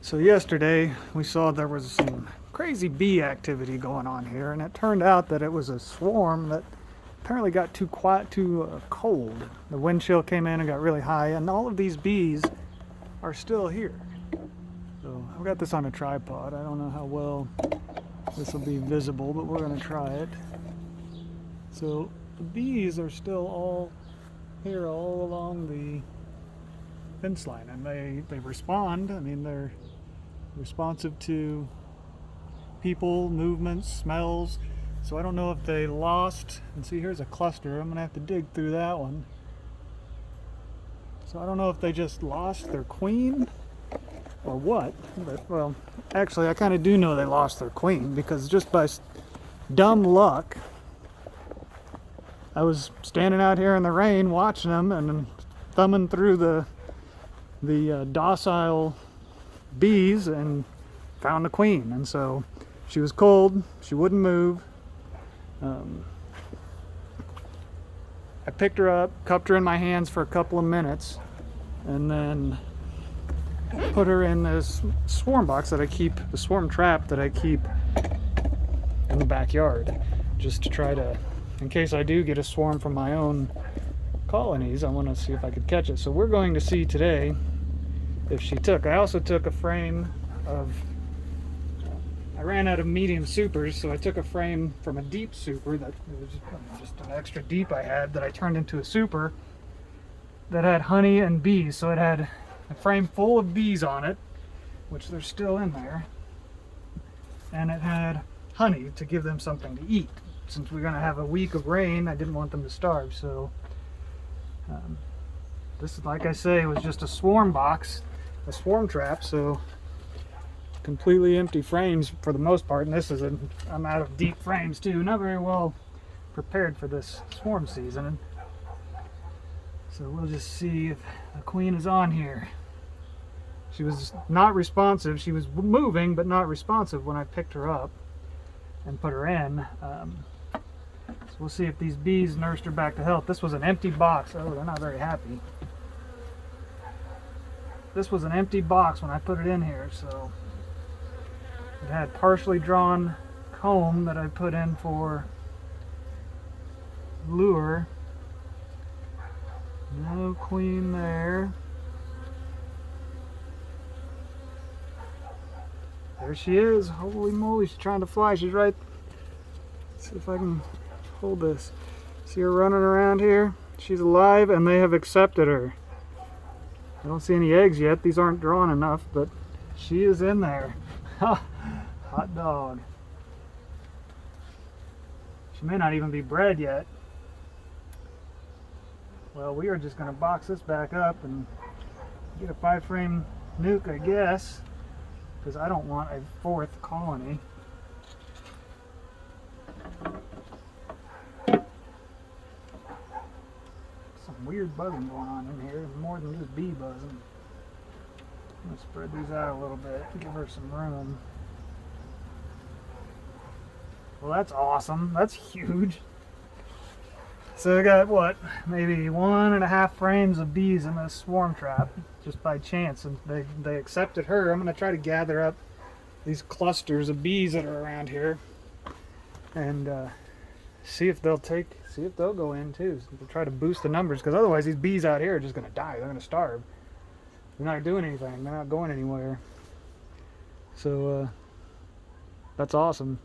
So yesterday we saw there was some crazy bee activity going on here, and it turned out that it was a swarm that apparently got too quiet, too cold. The wind chill came in and got really high, and all of these bees are still here. So I've got this on a tripod. I don't know how well this will be visible, but we're going to try it. So the bees are still all here, all along the fence line, and they respond. I mean, they're responsive to people, movements, smells. So I don't know if they lost, and see, here's a cluster. I'm gonna have to dig through that one. So I don't know if they just lost their queen or what, but well, actually I kind of do know they lost their queen, because just by dumb luck I was standing out here in the rain watching them and thumbing through the docile bees and found the queen. And so she was cold, she wouldn't move. I picked her up, cupped her in my hands for a couple of minutes, and then put her in this swarm box that I keep, the swarm trap that I keep in the backyard, just to try to, in case I do get a swarm from my own colonies, I want to see if I could catch it. So we're going to see today if she took. I also took a frame of, I ran out of medium supers, so I took a frame from a deep super that was just an extra deep I had, that I turned into a super that had honey and bees. So it had a frame full of bees on it, which they're still in there, and it had honey to give them something to eat. Since we're going to have a week of rain, I didn't want them to starve. So this is, like I say, was just a swarm box, a swarm trap, so completely empty frames for the most part. And this is I'm out of deep frames too, not very well prepared for this swarm season. So we'll just see if the queen is on here. She was not responsive. She was moving but not responsive when I picked her up and put her in. So we'll see if these bees nursed her back to health. This was an empty box. Oh, they're not very happy. This was an empty box when I put it in here, so it had partially drawn comb that I put in for lure. No queen there. There she is. Holy moly, she's trying to fly. She's right. Let's see if I can hold this. See her running around here? She's alive, and they have accepted her. I don't see any eggs yet. These aren't drawn enough, but she is in there. Hot dog. She may not even be bred yet. Well, we are just going to box this back up and get a 5-frame nuke, I guess, because I don't want a 4th colony. Some weird buzzing going on in here, more than just bee buzzing. I'm going to spread these out a little bit, give her some room. Well, that's awesome. That's huge. So I got, what, maybe 1.5 frames of bees in this swarm trap, just by chance, and they accepted her. I'm going to try to gather up these clusters of bees that are around here and see if they'll go in too. So to try to boost the numbers, because otherwise these bees out here are just going to die. They're going to starve. They're not doing anything. They're not going anywhere. So that's awesome.